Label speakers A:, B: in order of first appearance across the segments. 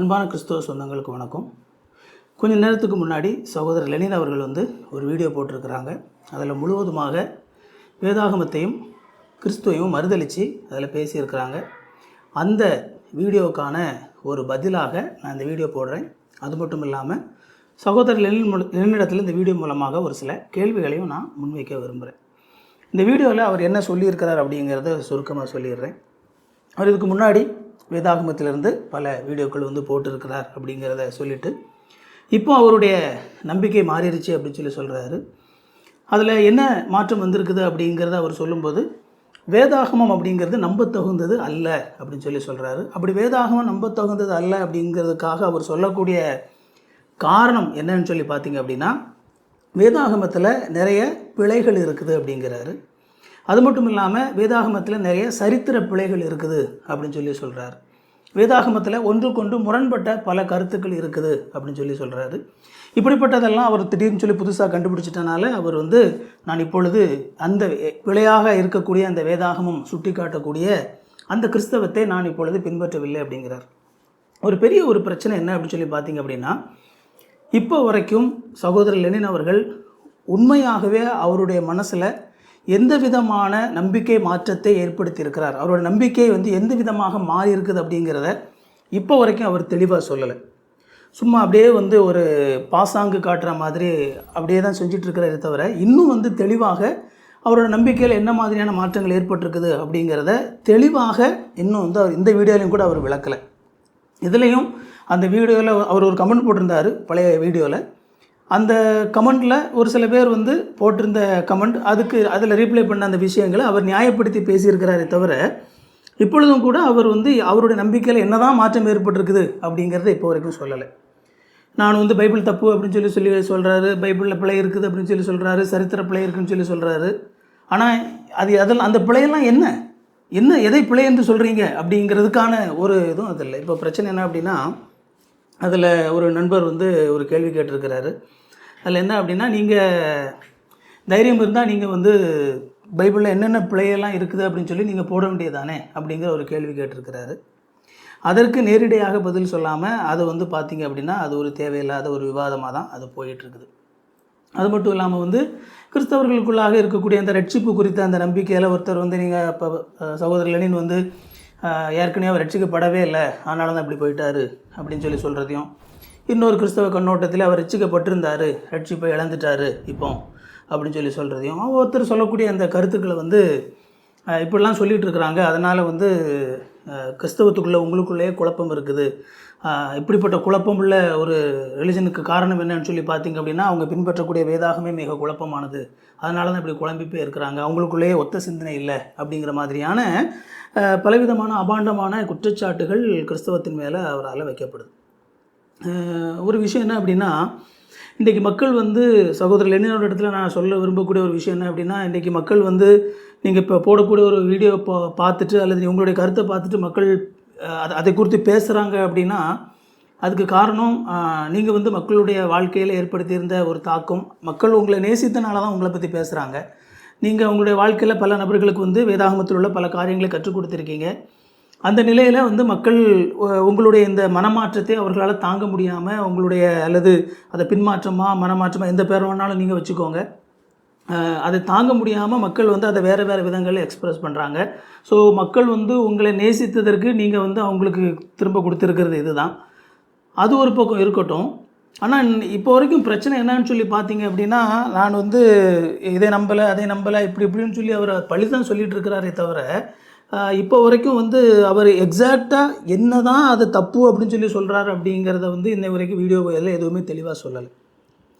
A: அன்பான கிறிஸ்துவ சொந்தங்களுக்கு வணக்கம். கொஞ்ச நேரத்துக்கு முன்னாடி சகோதரர் லெனின் அவர்கள் ஒரு வீடியோ போட்டிருக்கிறாங்க. அதில் முழுவதுமாக வேதாகமத்தையும் கிறிஸ்துவையும் மறுதளித்து அதில் பேசியிருக்கிறாங்க. அந்த வீடியோவுக்கான ஒரு பதிலாக நான் இந்த வீடியோ போடுறேன். அது மட்டும் இல்லாமல் சகோதரர் லெனினிடத்தில் இந்த வீடியோ மூலமாக ஒரு சில கேள்விகளையும் நான் முன்வைக்க விரும்புகிறேன். இந்த வீடியோவில் அவர் என்ன சொல்லியிருக்கிறார் அப்படிங்கிறத சுருக்கமாக சொல்லிடுறேன். அவர் இதுக்கு முன்னாடி வேதாகமத்திலிருந்து பல வீடியோக்கள் போட்டிருக்கிறார் அப்படிங்கிறத சொல்லிவிட்டு இப்போ அவருடைய நம்பிக்கை மாறிடுச்சு அப்படின்னு சொல்லி சொல்கிறாரு. அதில் என்ன மாற்றம் வந்திருக்குது அப்படிங்கிறத அவர் சொல்லும்போது வேதாகமம் அப்படிங்கிறது நம்பத்தகுந்தது அல்ல அப்படின்னு சொல்லி சொல்கிறாரு. அப்படி வேதாகமம் நம்பத்தகுந்தது அல்ல அப்படிங்கிறதுக்காக அவர் சொல்லக்கூடிய காரணம் என்னன்னு சொல்லி பார்த்தீங்க அப்படின்னா, வேதாகமத்தில் நிறைய பிழைகள் இருக்குது அப்படிங்கிறாரு. அது மட்டும் இல்லாமல் வேதாகமத்தில் நிறைய சரித்திர பிழைகள் இருக்குது அப்படின்னு சொல்லி சொல்கிறார். வேதாகமத்தில் ஒன்றுக்கொன்று முரண்பட்ட பல கருத்துக்கள் இருக்குது அப்படின்னு சொல்லி சொல்கிறாரு. இப்படிப்பட்டதெல்லாம் அவர் திடீர்னு சொல்லி புதுசாக கண்டுபிடிச்சிட்டனால அவர் நான் இப்பொழுது அந்த பிழையாக இருக்கக்கூடிய அந்த வேதாகமம் சுட்டி காட்டக்கூடிய அந்த கிறிஸ்தவத்தை நான் இப்பொழுது பின்பற்றவில்லை அப்படிங்கிறார். ஒரு பெரிய ஒரு பிரச்சனை என்ன அப்படின்னு சொல்லி பார்த்தீங்க அப்படின்னா, இப்போ வரைக்கும் சகோதரர் லெனின் அவர்கள் உண்மையாகவே அவருடைய மனசில் எந்த விதமான நம்பிக்கை மாற்றத்தை ஏற்படுத்தியிருக்கிறார், அவரோட நம்பிக்கை எந்த விதமாக மாறி இருக்குது அப்படிங்கிறத இப்போ வரைக்கும் அவர் தெளிவாக சொல்லலை. சும்மா அப்படியே ஒரு பாசாங்கு காட்டுற மாதிரி அப்படியே தான் செஞ்சிட்ருக்கிறாரே தவிர இன்னும் தெளிவாக அவரோட நம்பிக்கையில் என்ன மாதிரியான மாற்றங்கள் ஏற்பட்டிருக்குது அப்படிங்கிறத தெளிவாக இன்னும் அவர் இந்த வீடியோலையும் கூட அவர் விளக்கலை. இதுலேயும் அந்த வீடியோவில் அவர் ஒரு கமெண்ட் போட்டிருந்தார் பழைய வீடியோவில். அந்த கமெண்டில் ஒரு சில பேர் போட்டிருந்த கமெண்ட் அதில் ரீப்ளை பண்ண அந்த விஷயங்களை அவர் நியாயப்படுத்தி பேசியிருக்கிறாரே தவிர இப்பொழுதும் கூட அவர் அவருடைய நம்பிக்கையில் என்ன தான் மாற்றம் ஏற்பட்டிருக்குது அப்படிங்கிறத இப்போ வரைக்கும் சொல்லலை. நான் பைபிள் தப்பு அப்படின்னு சொல்லி சொல்கிறாரு, பைபிளில் பிழை இருக்குது அப்படின்னு சொல்லி சொல்கிறாரு, சரித்திர பிழை இருக்குதுன்னு சொல்லி சொல்கிறாரு. ஆனால் அதில் அந்த பிழையெல்லாம் என்ன எதை பிழை என்று சொல்கிறீங்க அப்படிங்கிறதுக்கான ஒரு இதுவும் அதில். இப்போ பிரச்சனை என்ன அப்படின்னா, அதில் ஒரு நண்பர் ஒரு கேள்வி கேட்டிருக்கிறாரு. அதில் என்ன அப்படின்னா, நீங்கள் தைரியம் இருந்தால் நீங்கள் பைபிளில் என்னென்ன பிழையெல்லாம் இருக்குது அப்படின்னு சொல்லி நீங்கள் போட வேண்டியதானே அப்படிங்கிற ஒரு கேள்வி கேட்டிருக்கிறாரு. அதற்கு நேரடியாக பதில் சொல்லாமல் அது பார்த்தீங்க அப்படின்னா அது ஒரு தேவையில்லாத ஒரு விவாதமாக தான் அது போயிட்டுருக்குது. அது மட்டும் இல்லாமல் கிறிஸ்தவர்களுக்குள்ளாக இருக்கக்கூடிய அந்த ரட்சிப்பு குறித்த அந்த நம்பிக்கையில் ஒருத்தர் நீங்கள் இப்போ சகோதரர் லெனின் ஏற்கனவே அவர் ரட்சிக்கப்படவே இல்லை, அதனால தான் இப்படி போயிட்டார் அப்படின்னு சொல்லி சொல்கிறதையும், இன்னொரு கிறிஸ்தவ கண்ணோட்டத்தில் அவர் ரட்சிக்கப்பட்டிருந்தார், ரட்சிப்பை இழந்துட்டார் இப்போ அப்படின்னு சொல்லி சொல்கிறதையும், ஒருத்தர் சொல்லக்கூடிய அந்த கருத்துக்களை இப்படிலாம் சொல்லிகிட்டு இருக்கிறாங்க. அதனால் கிறிஸ்தவத்துக்குள்ளே உங்களுக்குள்ளேயே குழப்பம் இருக்குது, இப்படிப்பட்ட குழப்பமுள்ள ஒரு ரிலிஜனுக்கு காரணம் என்னன்னு சொல்லி பார்த்தீங்க அப்படின்னா அவங்க பின்பற்றக்கூடிய வேதாகமே மிக குழப்பமானது, அதனால தான் இப்படி குழம்பிப்பே இருக்கிறாங்க, அவங்களுக்குள்ளேயே ஒத்த சிந்தனை இல்லை அப்படிங்கிற மாதிரியான பலவிதமான அபாண்டமான குற்றச்சாட்டுகள் கிறிஸ்தவத்தின் மேலே அவரால் வைக்கப்படுது. ஒரு விஷயம் என்ன அப்படின்னா, இன்றைக்கி மக்கள் சகோதரர் லெனினோட இடத்துல நான் சொல்ல விரும்பக்கூடிய ஒரு விஷயம் என்ன அப்படின்னா, இன்றைக்கி மக்கள் நீங்கள் இப்போ போடக்கூடிய ஒரு வீடியோ பார்த்துட்டு அல்லது உங்களுடைய கருத்தை பார்த்துட்டு மக்கள் அதை குறித்து பேசுகிறாங்க அப்படின்னா அதுக்கு காரணம் நீங்கள் மக்களுடைய வாழ்க்கையில் ஏற்படுத்தியிருந்த ஒரு தாக்கம், மக்கள் உங்களை நேசித்தனால தான் உங்களை பற்றி பேசுகிறாங்க. நீங்கள் உங்களுடைய வாழ்க்கையில் பல நபர்களுக்கு வேதாகமத்தில் உள்ள பல காரியங்களை கற்றுக் கொடுத்துருக்கீங்க. அந்த நிலையில் மக்கள் உங்களுடைய இந்த மனமாற்றத்தை அவர்களால் தாங்க முடியாமல் உங்களுடைய அல்லது அதை பின்மாற்றமாக மனமாற்றமாக எந்த பேர் வேணாலும் நீங்கள் வச்சுக்கோங்க, அதை தாங்க முடியாமல் மக்கள் அதை வேறு விதங்களில் எக்ஸ்ப்ரெஸ் பண்ணுறாங்க. ஸோ மக்கள் உங்களை நேசித்ததற்கு நீங்கள் அவங்களுக்கு திரும்ப கொடுத்துருக்கிறது இதுதான். அது ஒரு பக்கம் இருக்கட்டும். ஆனால் இப்போ வரைக்கும் பிரச்சனை என்னன்னு சொல்லி பார்த்தீங்க அப்படின்னா, நான் இதை நம்பலை அதை நம்பலை இப்படின்னு சொல்லி அவர் பழி தான் சொல்லிகிட்டு இருக்கிறாரே தவிர இப்போ வரைக்கும் அவர் எக்ஸாக்டாக என்ன தான் அது தப்பு அப்படின்னு சொல்லி சொல்கிறாரு அப்படிங்கிறத இன்ன வரைக்கும் வீடியோ எல்லாம் எதுவுமே தெளிவாக சொல்லலை.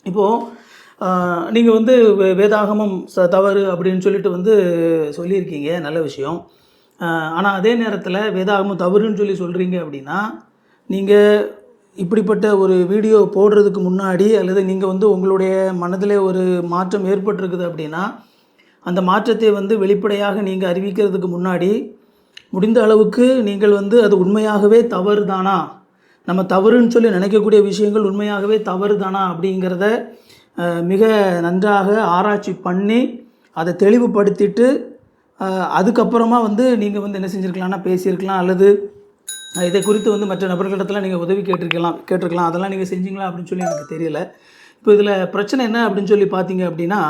A: இப்போது நீங்கள் வேதாகமம் தவறு அப்படின்னு சொல்லிட்டு சொல்லியிருக்கீங்க, நல்ல விஷயம். ஆனால் அதே நேரத்தில் வேதாகமம் தவறுன்னு சொல்லி சொல்கிறீங்க அப்படின்னா, நீங்கள் இப்படிப்பட்ட ஒரு வீடியோ போடுறதுக்கு முன்னாடி அல்லது நீங்கள் உங்களுடைய மனதில் ஒரு மாற்றம் ஏற்பட்டிருக்குது அப்படின்னா அந்த மாற்றத்தை வெளிப்படையாக நீங்கள் அறிவிக்கிறதுக்கு முன்னாடி முடிந்த அளவுக்கு நீங்கள் அது உண்மையாகவே தவறு தானா, நம்ம தவறுன்னு சொல்லி நினைக்கக்கூடிய விஷயங்கள் உண்மையாகவே தவறு தானா அப்படிங்கிறத மிக நன்றாக ஆராய்ச்சி பண்ணி அதை தெளிவுபடுத்திட்டு அதுக்கப்புறமா நீங்கள் என்ன செஞ்சுருக்கலாம்னா பேசியிருக்கலாம், அல்லது இதை குறித்து வந்து மற்ற நபர்களிடத்தில் நீங்கள் உதவி கேட்டிருக்கலாம் அதெல்லாம் நீங்கள் செஞ்சீங்களா அப்படின்னு சொல்லி எனக்கு தெரியல. இப்போ இதில் பிரச்சனை என்ன அப்படின்னு சொல்லி பார்த்தீங்க அப்படின்னா,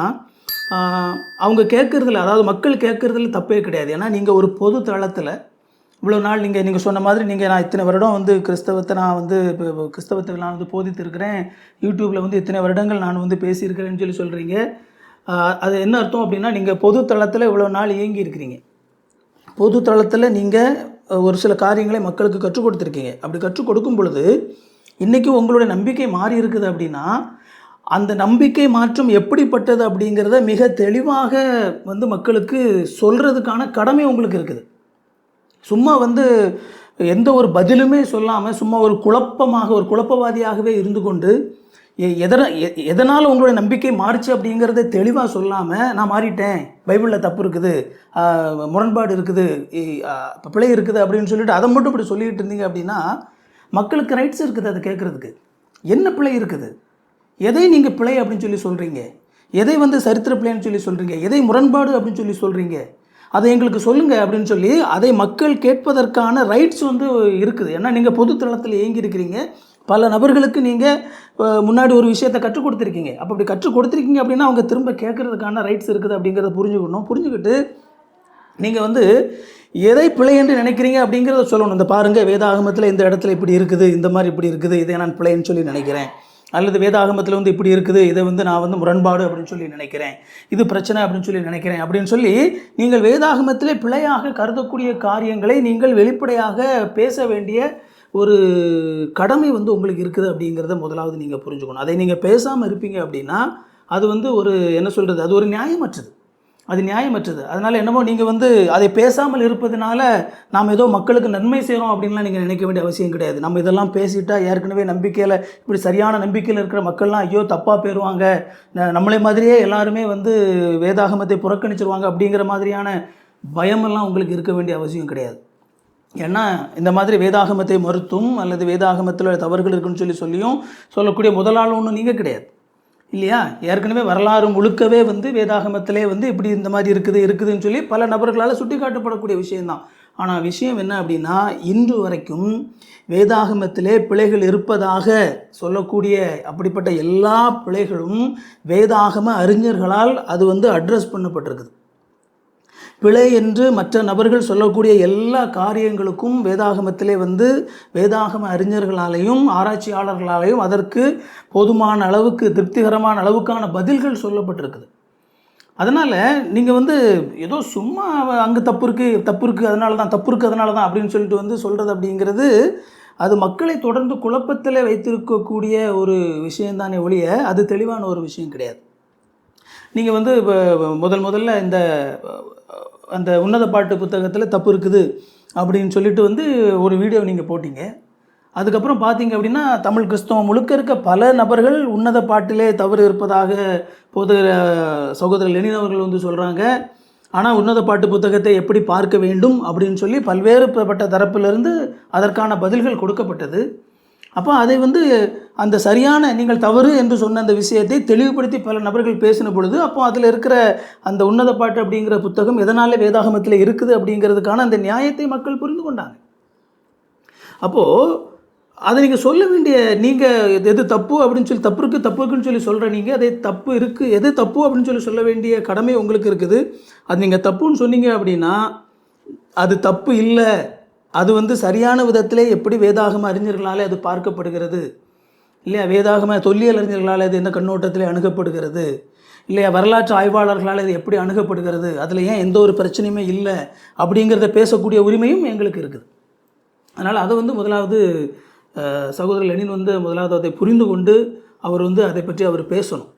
A: அவங்க கேட்குறதுல, அதாவது மக்கள் கேட்குறதுல தப்பே கிடையாது. ஏன்னா நீங்கள் ஒரு பொது தளத்தில் இவ்வளோ நாள் நீங்கள் சொன்ன மாதிரி நான் இத்தனை வருடம் வந்து கிறிஸ்தவத்தை இப்போ கிறிஸ்தவத்தை நான் வந்து போதித்திருக்கிறேன், யூடியூப்பில் வந்து இத்தனை வருடங்கள் நான் வந்து பேசியிருக்கிறேன்னு சொல்லி சொல்கிறீங்க. அது என்ன அர்த்தம் அப்படின்னா, நீங்கள் பொது தளத்தில் இவ்வளோ நாள் இயங்கி இருக்கிறீங்க. பொது தளத்தில் நீங்கள் ஒரு சில காரியங்களை மக்களுக்கு கற்றுக் கொடுத்துருக்கீங்க. அப்படி கற்றுக் கொடுக்கும் பொழுது இன்றைக்கி உங்களுடைய நம்பிக்கை மாறி இருக்குது அப்படின்னா, அந்த நம்பிக்கை மாற்றம் எப்படிப்பட்டது அப்படிங்கிறத மிக தெளிவாக வந்து மக்களுக்கு சொல்கிறதுக்கான கடமை உங்களுக்கு இருக்குது. சும்மா வந்து எந்த ஒரு பதிலுமே சொல்லாமல் சும்மா ஒரு குழப்பவாதியாகவே இருந்து கொண்டு எதனால் உங்களுடைய நம்பிக்கை மாறிச்சு அப்படிங்கிறத தெளிவாக சொல்லாமல், நான் மாறிட்டேன், பைபிளில் தப்பு இருக்குது, முரண்பாடு இருக்குது, பிழை இருக்குது அப்படின்னு சொல்லிட்டு அதை மட்டும் இப்படி சொல்லிகிட்டு இருந்தீங்க அப்படின்னா, மக்களுக்கு ரைட்ஸ் இருக்குது அதை கேட்குறதுக்கு. என்ன பிழை இருக்குது, எதை நீங்கள் பிழை அப்படின்னு சொல்லி சொல்கிறீங்க, எதை வந்து சரித்திர பிழைன்னு சொல்லி சொல்கிறீங்க, எதை முரண்பாடு அப்படின்னு சொல்லி சொல்கிறீங்க, அதை எங்களுக்கு சொல்லுங்கள் அப்படின்னு சொல்லி அதை மக்கள் கேட்பதற்கான ரைட்ஸ் வந்து இருக்குது. ஏன்னா நீங்கள் பொது தளத்தில் இயங்கி இருக்கிறீங்க, பல நபர்களுக்கு நீங்கள் முன்னாடி ஒரு விஷயத்தை கற்றுக் கொடுத்துருக்கீங்க. அப்படி கற்றுக் கொடுத்துருக்கீங்க அப்படின்னா அவங்க திரும்ப கேட்குறதுக்கான ரைட்ஸ் இருக்குது அப்படிங்கிறத புரிஞ்சுக்கிட்டு நீங்கள் வந்து எதை பிழை என்று நினைக்கிறீங்க அப்படிங்கிறத சொல்லணும். இந்த பாருங்கள், வேதாகமத்தில் இந்த இடத்துல இப்படி இருக்குது, இந்த மாதிரி இப்படி இருக்குது, இதை நான் பிழைன்னு சொல்லி நினைக்கிறேன், அல்லது வேதாகமத்தில் வந்து இப்படி இருக்குது, இதை வந்து நான் வந்து முரண்பாடு அப்படின்னு சொல்லி நினைக்கிறேன், இது பிரச்சனை அப்படின்னு சொல்லி நினைக்கிறேன் அப்படின்னு சொல்லி நீங்கள் வேதாகமத்திலே பிழையாக கருதக்கூடிய காரியங்களை நீங்கள் வெளிப்படையாக பேச வேண்டிய ஒரு கடமை வந்து உங்களுக்கு இருக்குது அப்படிங்கிறத முதலாவது நீங்கள் புரிஞ்சுக்கணும். அதை நீங்கள் பேசாமல் இருப்பீங்க அப்படின்னா அது வந்து ஒரு என்ன சொல்கிறது, அது ஒரு நியாயமற்றது. அதனால் என்னமோ நீங்கள் வந்து அதை பேசாமல் இருப்பதனால நாம் ஏதோ மக்களுக்கு நன்மை செய்கிறோம் அப்படின்லாம் நீங்கள் நினைக்க வேண்டிய அவசியம் கிடையாது. நம்ம இதெல்லாம் பேசிட்டா ஏற்கனவே நம்பிக்கையில் இப்படி சரியான நம்பிக்கையில் இருக்கிற மக்கள்லாம் ஐயோ தப்பாக போயிடுவாங்க, நம்மளே மாதிரியே எல்லாருமே வந்து வேதாகமத்தை புறக்கணிச்சிருவாங்க அப்படிங்கிற மாதிரியான பயமெல்லாம் உங்களுக்கு இருக்க வேண்டிய அவசியம் கிடையாது. ஏன்னா இந்த மாதிரி வேதாகமத்தை மறுத்தும் அல்லது வேதாகமத்தில் தவறுகள் இருக்குன்னு சொல்லியும் சொல்லக்கூடிய முதலாள் ஒன்றும் நீங்கள் கிடையாது இல்லையா? ஏற்கனவே வரலாறு முழுக்கவே வந்து வேதாகமத்திலே வந்து இப்படி இந்த மாதிரி இருக்குதுன்னு சொல்லி பல நபர்களால் சுட்டி காட்டப்படக்கூடிய விஷயந்தான். ஆனால் விஷயம் என்ன அப்படின்னா, இன்று வரைக்கும் வேதாகமத்திலே பிழைகள் இருப்பதாக சொல்லக்கூடிய அப்படிப்பட்ட எல்லா பிழைகளும் வேதாகம அறிஞர்களால் அது வந்து அட்ரஸ் பண்ணப்பட்டிருக்குது. பிழை என்று மற்ற நபர்கள் சொல்லக்கூடிய எல்லா காரியங்களுக்கும் வேதாகமத்திலே வந்து வேதாகம அறிஞர்களாலேயும் ஆராய்ச்சியாளர்களாலேயும் அதற்கு போதுமான அளவுக்கு திருப்திகரமான அளவுக்கான பதில்கள் சொல்லப்பட்டிருக்குது. அதனால் நீங்கள் வந்து ஏதோ சும்மா அங்கே தப்பு இருக்குது அதனால தான் அப்படின்னு சொல்லிட்டு வந்து சொல்கிறது அப்படிங்கிறது அது மக்களை தொடர்ந்து குழப்பத்தில் வைத்திருக்கக்கூடிய ஒரு விஷயந்தானே ஒழிய அது தெளிவான ஒரு விஷயம் கிடையாது. நீங்கள் வந்து இப்போ முதல்ல அந்த உன்னத பாட்டு புத்தகத்தில் தப்பு இருக்குது அப்படின்னு சொல்லிட்டு வந்து ஒரு வீடியோ நீங்கள் போட்டிங்க. அதுக்கப்புறம் பார்த்தீங்க அப்படின்னா தமிழ் கிறிஸ்தவம் முழுக்க இருக்க பல நபர்கள் உன்னத பாட்டிலே தவறு இருப்பதாக சகோதரர் லெனின் அவர்கள் வந்து சொல்கிறாங்க. ஆனால் உன்னத பாட்டு புத்தகத்தை எப்படி பார்க்க வேண்டும் அப்படின்னு சொல்லி பல்வேறுபட்ட தரப்பிலிருந்து அதற்கான பதில்கள் கொடுக்கப்பட்டது. அப்போ அதை வந்து அந்த சரியான நீங்கள் தவறு என்று சொன்ன அந்த விஷயத்தை தெளிவுபடுத்தி பல நபர்கள் பேசின பொழுது அப்போ அதில் இருக்கிற அந்த உன்னத பாட்டு அப்படிங்கிற புத்தகம் எதனால வேதாகமத்தில் இருக்குது அப்படிங்கிறதுக்கான அந்த நியாயத்தை மக்கள் புரிந்து கொண்டாங்க. அப்போது அதை நீங்கள் சொல்ல வேண்டிய, நீங்கள் எது தப்பு அப்படின்னு சொல்லி தப்புக்குன்னு சொல்லி சொல்கிற நீங்கள் அதை தப்பு இருக்குது, எது தப்பு அப்படின்னு சொல்லி சொல்ல வேண்டிய கடமை உங்களுக்கு இருக்குது. அது நீங்கள் தப்புன்னு சொன்னீங்க அப்படின்னா அது தப்பு இல்லை, அது வந்து சரியான விதத்திலே எப்படி வேதாகம அறிஞர்களால் அது பார்க்கப்படுகிறது இல்லையா, வேதாகம தொல்லியல் அறிஞர்களால் அது என்ன கண்ணோட்டத்தில் அணுகப்படுகிறது இல்லையா, வரலாற்று ஆய்வாளர்களால் இது எப்படி அணுகப்படுகிறது, அதில் ஏன் எந்த ஒரு பிரச்சனையுமே இல்லை அப்படிங்கிறத பேசக்கூடிய உரிமையும் எங்களுக்கு இருக்குது. அதனால் அதை வந்து முதலாவது சகோதரர் லெனின் வந்து முதலாவது அதை புரிந்து கொண்டு அவர் வந்து அதை பற்றி அவர் பேசணும்.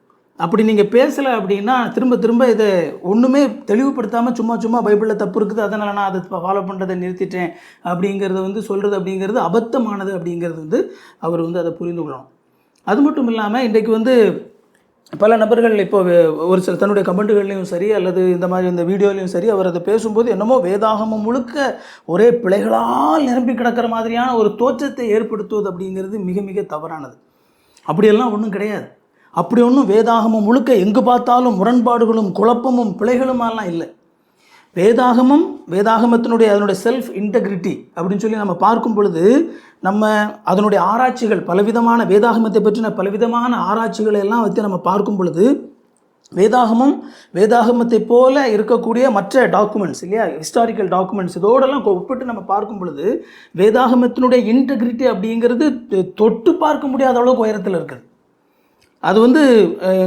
A: அப்படி நீங்கள் பேசலை அப்படின்னா திரும்ப இதை ஒன்றுமே தெளிவுபடுத்தாமல் சும்மா பைபிளில் தப்பு இருக்குது அதனால் நான் அதை ஃபாலோ பண்ணுறதை நிறுத்திட்டேன் அப்படிங்கிறத வந்து சொல்கிறது அப்படிங்கிறது அபத்தமானது அப்படிங்கிறது வந்து அவர் வந்து அதை புரிந்து கொள்ளணும். அது மட்டும் இல்லாமல் இன்றைக்கு வந்து பல நபர்கள் இப்போ ஒரு சில தன்னுடைய கமெண்ட்டுகள்லையும் சரி அல்லது இந்த மாதிரி இந்த வீடியோலையும் சரி அவர் அதை பேசும்போது என்னமோ வேதாகமம் முழுக்க ஒரே பிழைகளால் நிரம்பி கிடக்கிற மாதிரியான ஒரு தோற்றத்தை ஏற்படுத்துவது அப்படிங்கிறது மிக மிக தவறானது. அப்படியெல்லாம் ஒன்றும் கிடையாது. அப்படி ஒன்றும் வேதாகமம் முழுக்க எங்கு பார்த்தாலும் முரண்பாடுகளும் குழப்பமும் பிழைகளுமெல்லாம் இல்லை. வேதாகமத்தினுடைய அதனுடைய செல்ஃப் இன்டெகிரிட்டி அப்படின்னு சொல்லி நம்ம பார்க்கும் பொழுது நம்ம அதனுடைய ஆராய்ச்சிகள் பலவிதமான வேதாகமத்தை பற்றின பலவிதமான ஆராய்ச்சிகளை எல்லாம் வச்சு நம்ம பார்க்கும் பொழுது வேதாகமத்தை போல இருக்கக்கூடிய மற்ற டாக்குமெண்ட்ஸ் இல்லையா, ஹிஸ்டாரிக்கல் டாக்குமெண்ட்ஸ் இதோடெல்லாம் ஒப்பிட்டு நம்ம பார்க்கும் பொழுது வேதாகமத்தினுடைய இன்டெகிரிட்டி அப்படிங்கிறது தொட்டு பார்க்க முடியாத அளவுக்கு உயரத்தில் இருக்குது. அது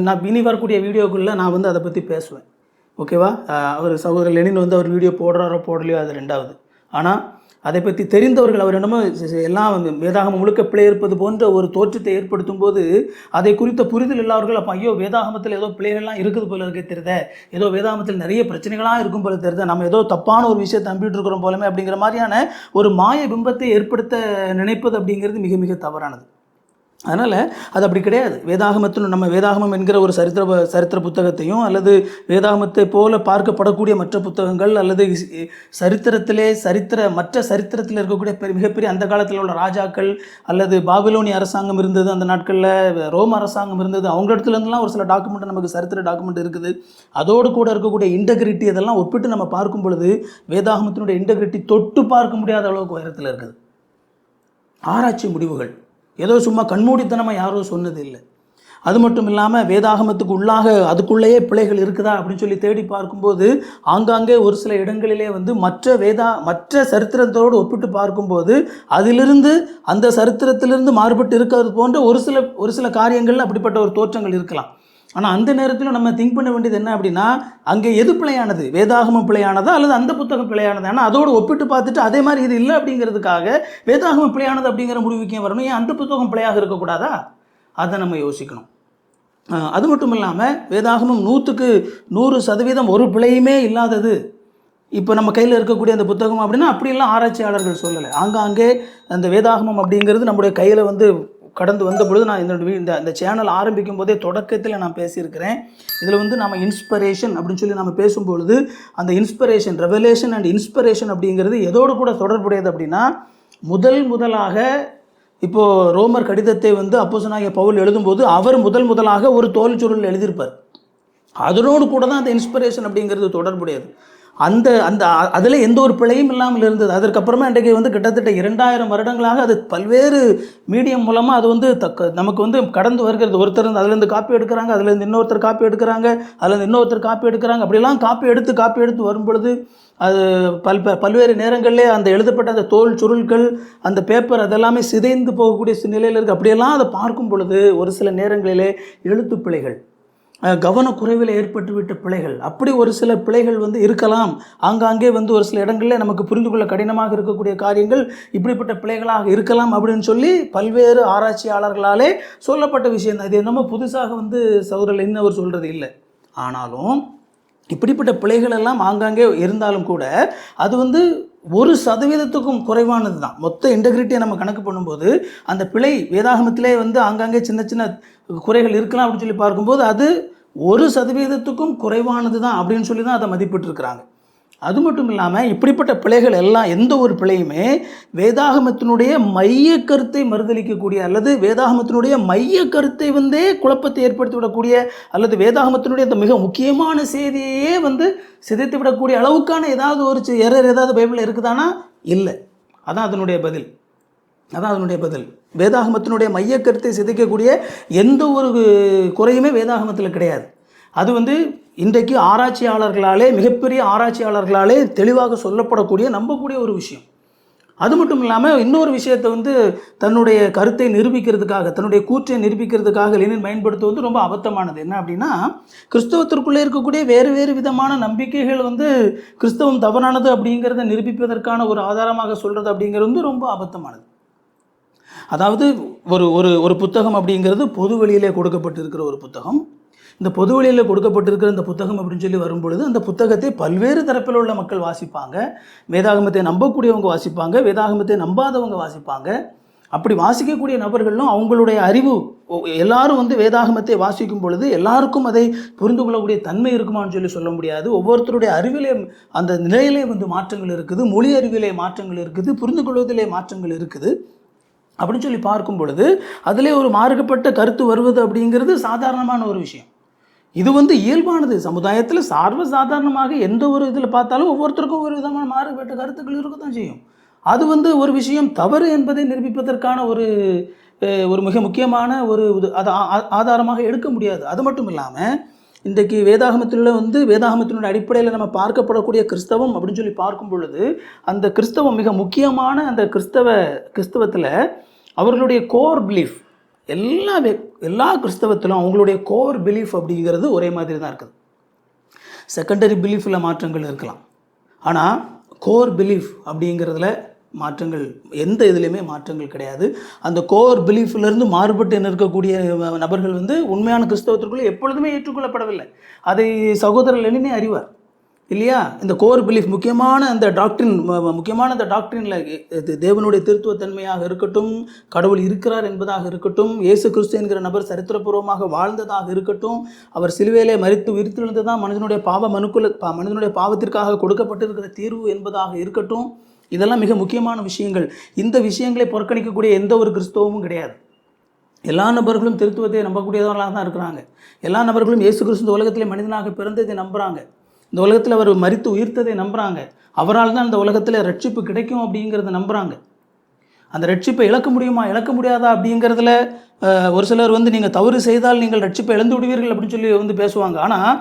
A: நான் இனி வரக்கூடிய வீடியோக்குள்ளே நான் அதை பற்றி பேசுவேன். ஓகேவா? அவர் சகோதரர் லெனின் அவர் வீடியோ போடுறாரோ போடலையோ அது ரெண்டாவது. ஆனால் அதை பற்றி தெரிந்தவர்கள் அவர் என்னமோ எல்லாம் வேதாகமம் முழுக்க பிழை இருப்பது போன்ற ஒரு தோற்றத்தை ஏற்படுத்தும் போது அதை குறித்த புரிதல் இல்லாதவர்கள் அப்போ ஐயோ வேதாகமத்தில் ஏதோ பிழைகள்லாம் இருக்குது போல இருக்க தெரியுத, ஏதோ வேதாகமத்தில் நிறைய பிரச்சனைகளாக இருக்கும் போல தெரியுது, நம்ம ஏதோ தப்பான ஒரு விஷயத்தை நம்பிட்டு இருக்கிறோம் போலமே அப்படிங்கிற மாதிரியான ஒரு மாய பிம்பத்தை ஏற்படுத்த நினைப்பது அப்படிங்கிறது மிக மிக தவறானது. அதனால் அது அப்படி கிடையாது. நம்ம வேதாகமம் என்கிற ஒரு சரித்திர புத்தகத்தையும் அல்லது வேதாகமத்தை போல பார்க்கப்படக்கூடிய மற்ற புத்தகங்கள் அல்லது மற்ற சரித்திரத்தில் இருக்கக்கூடிய மிகப்பெரிய அந்த காலத்தில் உள்ள ராஜாக்கள் அல்லது பாபிலோனிய அரசாங்கம் இருந்தது, அந்த நாட்களில் ரோம் அரசாங்கம் இருந்தது, அவங்க இடத்துலேருந்துலாம் ஒரு சில டாக்குமெண்ட் நமக்கு சரித்திர டாக்குமெண்ட் இருக்குது. அதோடு கூட இருக்கக்கூடிய இன்டெகிரிட்டி அதெல்லாம் ஒப்பிட்டு நம்ம பார்க்கும் பொழுது வேதாகமத்தினுடைய இன்டெகிரிட்டி தொட்டு பார்க்க முடியாத அளவுக்கு உயரத்தில் இருக்குது. ஆராய்ச்சி முடிவுகள் ஏதோ சும்மா கண்மூடித்தனமாக யாரோ சொன்னது இல்லை. அது மட்டும் இல்லாமல் வேதாகமத்துக்கு அதுக்குள்ளேயே பிழைகள் இருக்குதா அப்படின்னு சொல்லி தேடி பார்க்கும்போது ஆங்காங்கே ஒரு சில இடங்களிலே மற்ற சரித்திரத்தோடு ஒப்பிட்டு பார்க்கும்போது அதிலிருந்து அந்த சரித்திரத்திலிருந்து மாறுபட்டு இருக்கிறது போன்ற ஒரு சில காரியங்கள் அப்படிப்பட்ட ஒரு தோற்றங்கள் இருக்கலாம். ஆனால் அந்த நேரத்தில் நம்ம திங்க் பண்ண வேண்டியது என்ன அப்படின்னா, அங்கே எது பிழையானது, வேதாகமம் பிழையானதா அல்லது அந்த புத்தகம் பிழையானது? ஆனால் அதோடு ஒப்பிட்டு பார்த்துட்டு அதே மாதிரி இது இல்லை அப்படிங்கிறதுக்காக வேதாகமம் பிழையானது அப்படிங்கிற முடிவுக்கே வரணும். ஏன் அந்த புத்தகம் பிழையாக இருக்கக்கூடாதா? அதை நம்ம யோசிக்கணும். அது மட்டும் இல்லாமல் வேதாகமம் 100% ஒரு பிழையுமே இல்லாதது. இப்போ நம்ம கையில் இருக்கக்கூடிய அந்த புத்தகம் அப்படின்னா அப்படியெல்லாம் ஆராய்ச்சியாளர்கள் சொல்லலை. ஆங்காங்கே அந்த வேதாகமம் அப்படிங்கிறது நம்முடைய கையில் கடந்து வந்த பொழுது நான் இந்த சேனல் ஆரம்பிக்கும் போதே தொடக்கத்தில் நான் பேசியிருக்கிறேன். இதில் நம்ம இன்ஸ்பிரேஷன் அப்படின்னு சொல்லி நம்ம பேசும்பொழுது அந்த இன்ஸ்பிரேஷன், ரெவலேஷன் அண்ட் இன்ஸ்பிரேஷன் அப்படிங்கிறது எதோடு கூட தொடர்புடையது அப்படின்னா, முதலாக இப்போது ரோமர் கடிதத்தை அப்போஸ்தலனாகிய பவுல் எழுதும்போது அவர் முதலாக ஒரு தோல் சுருள் எழுதியிருப்பார். அதனோடு கூட தான் அந்த இன்ஸ்பிரேஷன் அப்படிங்கிறது தொடர்புடையது. அதில் எந்த ஒரு பிழையும் இல்லாமல் இருந்தது. அதற்கப்புறமா இன்றைக்கு கிட்டத்தட்ட 2000 வருடங்களாக அது பல்வேறு மீடியம் மூலமாக அது நமக்கு கடந்து வருகிறது. ஒருத்தர் அதுலேருந்து காப்பி எடுக்கிறாங்க, அதுலேருந்து இன்னொருத்தர் காப்பி எடுக்கிறாங்க, அதுலேருந்து இன்னொருத்தர் காப்பி எடுக்கிறாங்க. அப்படிலாம் காப்பி எடுத்து வரும் பொழுது அது பல்வேறு நேரங்களிலே அந்த எழுதப்பட்ட அந்த தோல் சுருள்கள், அந்த பேப்பர் அதெல்லாமே சிதைந்து போகக்கூடிய நிலையில் இருக்குது. அப்படியெல்லாம் அதை பார்க்கும் பொழுது ஒரு சில நேரங்களிலே எழுத்து பிழைகள், கவனக்குறைவில் ஏற்பட்டுவிட்ட பிழைகள், அப்படி ஒரு சில பிழைகள் இருக்கலாம். ஆங்காங்கே ஒரு சில இடங்களில் நமக்கு புரிந்து கொள்ள கடினமாக இருக்கக்கூடிய காரியங்கள் இப்படிப்பட்ட பிழைகளாக இருக்கலாம் அப்படின்னு சொல்லி பல்வேறு ஆராய்ச்சியாளர்களாலே சொல்லப்பட்ட விஷயம் தான். இது என்னமோ புதுசாக சகோதரர் லெனின் அவர் சொல்கிறது இல்லை. ஆனாலும் இப்படிப்பட்ட பிழைகள் எல்லாம் ஆங்காங்கே இருந்தாலும் கூட அது 1% குறைவானது தான். மொத்த இன்டெகிரிட்டியை நம்ம கணக்கு பண்ணும்போது அந்த பிழை வேதாகமத்திலே ஆங்காங்கே சின்ன சின்ன குறைகள் இருக்கலாம் அப்படின்னு சொல்லி பார்க்கும்போது அது 1% குறைவானது தான் அப்படின்னு சொல்லி தான் அதை மதிப்பிட்டிருக்கிறாங்க. அது மட்டும் இல்லாமல் இப்படிப்பட்ட பிழைகள் எல்லாம் எந்த ஒரு பிழையுமே வேதாகமத்தினுடைய மைய கருத்தை மறுதளிக்கக்கூடிய அல்லது வேதாகமத்தினுடைய மைய கருத்தை குழப்பத்தை ஏற்படுத்தி விடக்கூடிய அல்லது வேதாகமத்தினுடைய அந்த மிக முக்கியமான செய்தியே சிதைத்து விடக்கூடிய அளவுக்கான ஏதாவது ஒரு எரர் ஏதாவது பைபிளில் இருக்குதானா? இல்லை. அதான் அதனுடைய பதில். வேதாகமத்தினுடைய மைய கருத்தை சிதைக்கக்கூடிய எந்த ஒரு குறையுமே வேதாகமத்தில் கிடையாது. அது இன்றைக்கு ஆராய்ச்சியாளர்களாலே, மிகப்பெரிய ஆராய்ச்சியாளர்களாலே தெளிவாக சொல்லப்படக்கூடிய நம்பக்கூடிய ஒரு விஷயம். அது மட்டும் இல்லாமல் இன்னொரு விஷயத்தை தன்னுடைய கருத்தை நிரூபிக்கிறதுக்காக, தன்னுடைய கூற்றை நிரூபிக்கிறதுக்காக லெனின் பயன்படுத்துவது ரொம்ப அபத்தமானது. என்ன அப்படின்னா, கிறிஸ்தவத்திற்குள்ளே இருக்கக்கூடிய வேறு விதமான நம்பிக்கைகள் கிறிஸ்தவம் தவறானது அப்படிங்கிறத நிரூபிப்பதற்கான ஒரு ஆதாரமாக சொல்கிறது அப்படிங்கிறது ரொம்ப அபத்தமானது. அதாவது ஒரு புத்தகம் அப்படிங்கிறது பொது வெளியிலே கொடுக்கப்பட்டிருக்கிற ஒரு புத்தகம். இந்த பொது வழியில் கொடுக்கப்பட்டிருக்கிற இந்த புத்தகம் அப்படின்னு சொல்லி வரும்பொழுது அந்த புத்தகத்தை பல்வேறு தரப்பில் உள்ள மக்கள் வாசிப்பாங்க. வேதாகமத்தை நம்பக்கூடியவங்க வாசிப்பாங்க, வேதாகமத்தை நம்பாதவங்க வாசிப்பாங்க. அப்படி வாசிக்கக்கூடிய நபர்களும் அவங்களுடைய அறிவு, எல்லாரும் வேதாகமத்தை வாசிக்கும் பொழுது எல்லாருக்கும் அதை புரிந்து கொள்ளக்கூடிய தன்மை இருக்குமான்னு சொல்ல முடியாது. ஒவ்வொருத்தருடைய அறிவிலே அந்த நிலையிலே மாற்றங்கள் இருக்குது, மொழி அறிவிலே மாற்றங்கள் இருக்குது, புரிந்து கொள்வதிலே மாற்றங்கள் இருக்குது. அப்படின்னு சொல்லி பார்க்கும் பொழுது அதிலே ஒரு மாறுபட்ட கருத்து வருவது அப்படிங்கிறது சாதாரணமான ஒரு விஷயம். இது இயல்பானது. சமுதாயத்தில் சாதாரணமாக எந்த ஒரு இதில் பார்த்தாலும் ஒவ்வொருத்தருக்கும் ஒரு விதமான மாறுபட்ட கருத்துக்கள் இருக்க தான் செய்யும். அது ஒரு விஷயம் தவறு என்பதை நிரூபிப்பதற்கான ஒரு மிக முக்கியமான அது ஆதாரமாக எடுக்க முடியாது. அது மட்டும் இல்லாமல் இன்றைக்கு வேதாகமத்தினுடைய அடிப்படையில் நம்ம பார்க்கப்படக்கூடிய கிறிஸ்தவம் அப்படின்னு சொல்லி பார்க்கும் பொழுது, அந்த கிறிஸ்தவம் மிக முக்கியமான அந்த கிறிஸ்தவத்தில் அவர்களுடைய கோர் பிலீஃப் எல்லா கிறிஸ்தவத்திலும் அவங்களுடைய கோர் பிலீஃப் அப்படிங்கிறது ஒரே மாதிரி தான் இருக்குது. செகண்டரி பிலீஃபில் மாற்றங்கள் இருக்கலாம், ஆனால் கோர் பிலீஃப் அப்படிங்கிறதுல மாற்றங்கள் எந்த இதுலேயுமே மாற்றங்கள் கிடையாது. அந்த கோர் பிலீஃபிலிருந்து மாறுபட்டு இருக்கக்கூடிய நபர்கள் உண்மையான கிறிஸ்தவத்திற்குள்ளே எப்பொழுதுமே ஏற்றுக்கொள்ளப்படவில்லை. அதை சகோதரர் லெனினே அறிவார் இல்லையா? இந்த கோர் பிலீஃப் முக்கியமான அந்த டாக்டரினில் தேவனுடைய திருத்துவத்தன்மையாக இருக்கட்டும், கடவுள் இருக்கிறார் என்பதாக இருக்கட்டும், இயேசு கிறிஸ்து என்கிற நபர் சரித்திரபூர்வமாக வாழ்ந்ததாக இருக்கட்டும், அவர் சிலுவையிலே மரித்து உயிர்த்தெழுந்து தான் மனிதனுடைய பாவத்திற்காக கொடுக்கப்பட்டிருக்கிற தீர்வு என்பதாக இருக்கட்டும், இதெல்லாம் மிக முக்கியமான விஷயங்கள். இந்த விஷயங்களை புறக்கணிக்கக்கூடிய எந்த ஒரு கிறிஸ்தவமும் கிடையாது. எல்லா நபர்களும் திருத்துவத்தை நம்பக்கூடியவர்களாக தான் இருக்கிறாங்க. எல்லா நபர்களும் இயேசு கிறிஸ்து உலகத்திலே மனிதனாக பிறந்ததை நம்புகிறாங்க. இந்த உலகத்தில் அவர் மரித்து உயிர்த்ததை நம்புகிறாங்க. அவரால் தான் இந்த உலகத்தில் ரட்சிப்பு கிடைக்கும் அப்படிங்கிறத நம்புகிறாங்க. அந்த ரட்சிப்பை இழக்க முடியுமா இழக்க முடியாதா அப்படிங்கிறதுல ஒரு சிலர் நீங்கள் தவறு செய்தால் நீங்கள் ரட்சிப்பை இழந்து விடுவீர்கள் அப்படின்னு சொல்லி பேசுவாங்க. ஆனால்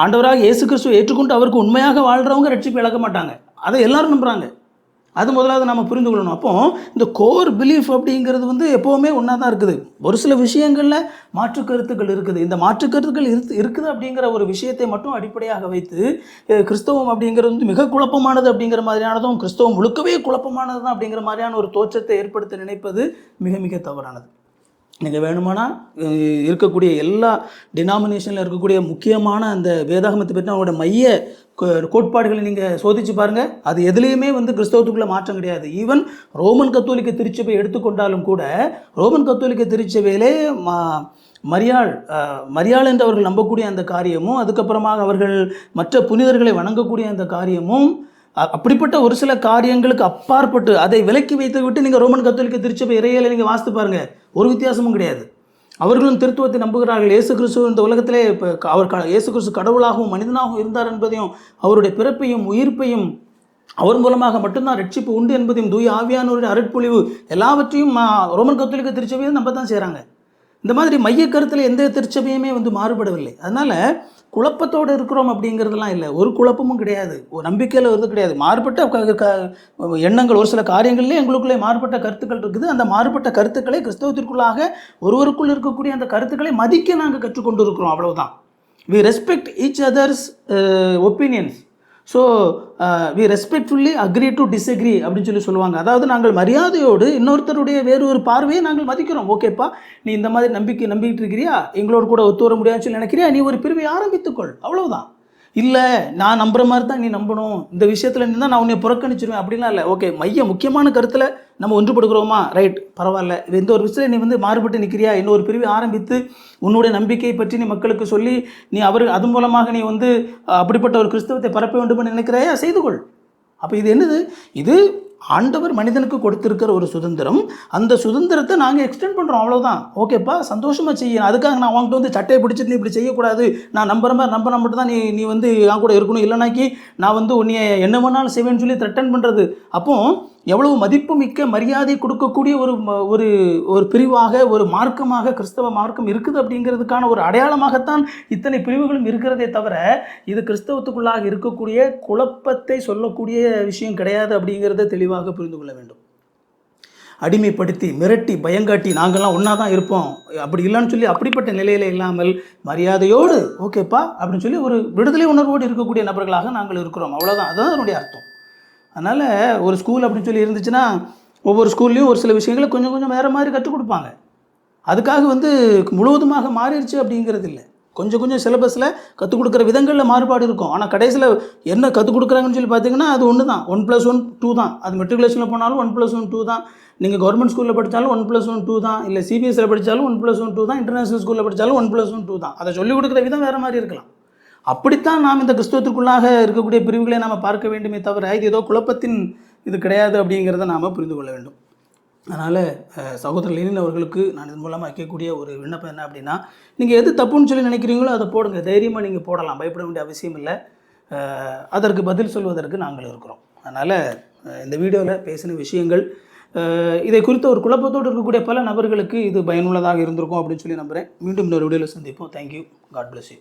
A: ஆண்டவராக இயேசு கிறிஸ்துவை ஏற்றுக்கொண்டு அவருக்கு உண்மையாக வாழ்கிறவங்க ரட்சிப்பை இழக்க மாட்டாங்க. அதை எல்லாரும் நம்புகிறாங்க. அது முதலாவது நம்ம புரிந்து கொள்ளணும். அப்போ இந்த கோர் பிலீஃப் அப்படிங்கிறது எப்போவுமே ஒன்றா தான் இருக்குது. ஒரு சில விஷயங்களில் மாற்று கருத்துக்கள் இருக்குது. இந்த மாற்று கருத்துக்கள் இருக்குது அப்படிங்கிற ஒரு விஷயத்தை மட்டும் அடிப்படையாக வைத்து கிறிஸ்தவம் அப்படிங்கிறது மிக குழப்பமானது அப்படிங்கிற மாதிரியானதும், கிறிஸ்தவம் முழுக்கவே குழப்பமானது தான் அப்படிங்கிற மாதிரியான ஒரு தோற்றத்தை ஏற்படுத்த நினைப்பது மிக மிக தவறானது. நீங்கள் வேணுமானால் இருக்கக்கூடிய எல்லா டினாமினேஷனில் இருக்கக்கூடிய முக்கியமான அந்த வேதாகமத்தை பற்றி அவங்களோட மைய கோட்பாடுகளை நீங்கள் சோதித்து பாருங்கள். அது எதுலேயுமே கிறிஸ்தவத்துக்குள்ளே மாற்றம் கிடையாது. ஈவன் ரோமன் கத்தோலிக்க திருச்சபை எடுத்துக்கொண்டாலும் கூட, ரோமன் கத்தோலிக்க திருச்சபையிலே மரியாள் என்று அவர்கள் நம்பக்கூடிய அந்த காரியமும், அதுக்கப்புறமாக அவர்கள் மற்ற புனிதர்களை வணங்கக்கூடிய அந்த காரியமும், அப்படிப்பட்ட ஒரு சில காரியங்களுக்கு அப்பாற்பட்டு அதை விலக்கி வைத்து விட்டு நீங்கள் ரோமன் கத்தோலிக்க திருச்சபை இறையில நீங்கள் வாசித்து பாருங்கள், ஒரு வித்தியாசமும் கிடையாது. அவர்களும் திருத்துவத்தை நம்புகிறார்கள். இயேசு கிறிஸ்து இந்த உலகத்திலே இயேசு கிறிஸ்து கடவுளாகவும் மனிதனாகவும் இருந்தார் என்பதையும், அவருடைய பிறப்பையும் உயிர்ப்பையும் அவர் மூலமாக மட்டும்தான் ரட்சிப்பு உண்டு என்பதையும், தூய ஆவியானவருடைய அருட்பொழிவு எல்லாவற்றையும் ரோமன் கத்தோலிக்க திருச்சபையை நம்ப தான் செய்கிறாங்க. இந்த மாதிரி மைய கருத்தில் எந்த திருச்சபையுமே மாறுபடவில்லை. அதனால் குழப்பத்தோடு இருக்கிறோம் அப்படிங்கிறதுலாம் இல்லை, ஒரு குழப்பமும் கிடையாது, ஒரு நம்பிக்கையில் கிடையாது. மாறுபட்ட எண்ணங்கள், ஒரு சில காரியங்கள்லேயே எங்களுக்குள்ளே மாறுபட்ட கருத்துக்கள் இருக்குது. அந்த மாறுபட்ட கருத்துக்களை கிறிஸ்தவத்திற்குள்ளாக ஒருவருக்குள் இருக்கக்கூடிய அந்த கருத்துக்களை மதிக்க நாங்கள் கற்றுக்கொண்டு இருக்கிறோம், அவ்வளவுதான். We respect each others opinions. So we respectfully agree to disagree அப்படின்னு சொல்லுவாங்க. அதாவது நாங்கள் மரியாதையோடு இன்னொருத்தருடைய வேறு ஒரு பார்வையை நாங்கள் மதிக்கிறோம். ஓகேப்பா, நீ இந்த மாதிரி நம்பிக்கிட்டு இருக்கிறியா, எங்களோடு கூட ஒத்து வர முடியாதுன்னு சொல்லி நினைக்கிறியா, நீ ஒரு பிரிவை ஆரம்பித்துக்கொள், அவ்வளவுதான். இல்லை நான் நம்புகிற மாதிரி தான் நீ நம்பணும், இந்த விஷயத்தில் நீ தான் நான் உன்னை புறக்கணிச்சிருவேன் அப்படின்லாம் இல்லை. ஓகே, முக்கியமான கருத்தில் நம்ம ஒன்றுபடுகிறோமா, ரைட், பரவாயில்ல. எந்த ஒரு விஷயத்தில் நீ மாறுபட்டு நிற்கிறியா, இன்னொரு பிரிவை ஆரம்பித்து உன்னுடைய நம்பிக்கையை பற்றி நீ மக்களுக்கு சொல்லி நீ அது மூலமாக நீ அப்படிப்பட்ட ஒரு கிறிஸ்தவத்தை பரப்ப வேண்டும் என்று நினைக்கிறாயா, செய்து கொள். அப்போ இது என்னது? இது ஆண்டவர் மனிதனுக்கு கொடுத்திருக்கிற ஒரு சுதந்திரம். அந்த சுதந்திரத்தை நாங்கள் எக்ஸ்டெண்ட் பண்ணுறோம், அவ்வளோதான். ஓகேப்பா, சந்தோஷமாக செய்யணும். அதுக்காக நான் அவங்ககிட்ட சட்டையை பிடிச்சிட்டு நீ இப்படி செய்யக்கூடாது, நான் நம்புற மாதிரி நம்பினா மட்டும் தான் நீ என் கூட இருக்கணும், இல்லைனாக்கி நான் உன்னைய என்ன வேணாலும் செய்வேன்னு சொல்லி த்ரெட்டன் பண்ணுறது. அப்போது எவ்வளவு மதிப்புமிக்க மரியாதை கொடுக்கக்கூடிய ஒரு ஒரு பிரிவாக, ஒரு மார்க்கமாக கிறிஸ்தவ மார்க்கம் இருக்குது அப்படிங்கிறதுக்கான ஒரு அடையாளமாகத்தான் இத்தனை பிரிவுகளும் இருக்கிறதே தவிர, இது கிறிஸ்தவத்துக்குள்ளாக இருக்கக்கூடிய குழப்பத்தை சொல்லக்கூடிய விஷயம் கிடையாது அப்படிங்கிறத தெளிவாக புரிந்து கொள்ள வேண்டும். அடிமைப்படுத்தி மிரட்டி பயங்காட்டி நாங்கள்லாம் ஒன்றா தான் இருப்போம் அப்படி இல்லைன்னு சொல்லி அப்படிப்பட்ட நிலையில் இல்லாமல் மரியாதையோடு ஓகேப்பா அப்படின்னு சொல்லி ஒரு விடுதலை உணர்வோடு இருக்கக்கூடிய நபர்களாக நாங்கள் இருக்கிறோம், அவ்வளோதான். அதுதான் அதனுடைய அர்த்தம். அதனால் ஒரு ஸ்கூல் அப்படின்னு சொல்லி இருந்துச்சுன்னா ஒவ்வொரு ஸ்கூல்லையும் ஒரு சில விஷயங்களை கொஞ்சம் கொஞ்சம் வேறு மாதிரி கற்றுக் கொடுப்பாங்க. அதுக்காக முழுவதுமாக மாறிடுச்சு அப்படிங்கிறது இல்லை. கொஞ்சம் கொஞ்சம் சிலபஸில் கற்றுக் கொடுக்குற விதங்களில் மாறுபாடு இருக்கும். ஆனால் கடைசியில் என்ன கற்றுக் கொடுக்குறாங்கன்னு சொல்லி பார்த்தீங்கன்னா அது ஒன்று தான், 1+1 2 தான். அது மெட்ரிகுலேஷனில் போனாலும் 1+1 2 தான். நீங்கள் கவர்மெண்ட் ஸ்கூலில் படித்தாலும் 1+1 2 தான். இல்லை சிபிஎஸ்சியில் படித்தாலும் 1+1 2 தான். இன்டர்நேஷனல் ஸ்கூலில் படித்தாலும் 1+1 2 தான். அதை சொல்லிக் கொடுக்குற விதம் வேறு மாதிரி இருக்கலாம். அப்படித்தான் நாம் இந்த கிறிஸ்தவத்திற்குள்ளாக இருக்கக்கூடிய பிரிவுகளை நாம் பார்க்க வேண்டுமே தவிர இது ஏதோ குழப்பத்தின் இது கிடையாது அப்படிங்கிறத நாம் புரிந்து கொள்ள வேண்டும். அதனால் சகோதரர் லெனின் அவர்களுக்கு நான் இதன் மூலமாக வைக்கக்கூடிய ஒரு விண்ணப்பம் என்ன அப்படின்னா, நீங்கள் எது தப்புன்னு சொல்லி நினைக்கிறீங்களோ அதை போடுங்க, தைரியமாக நீங்கள் போடலாம், பயப்பட வேண்டிய அவசியம் இல்லை. அதற்கு பதில் சொல்வதற்கு நாங்கள் இருக்கிறோம். அதனால் இந்த வீடியோவில் பேசின விஷயங்கள் இதை குறித்த ஒரு குழப்பத்தோடு இருக்கக்கூடிய பல நபர்களுக்கு இது பயனுள்ளதாக இருந்திருக்கும் அப்படின்னு சொல்லி நம்புகிறேன். மீண்டும் இன்னொரு வீடியோவில் சந்திப்போம். தேங்க்யூ. God bless you.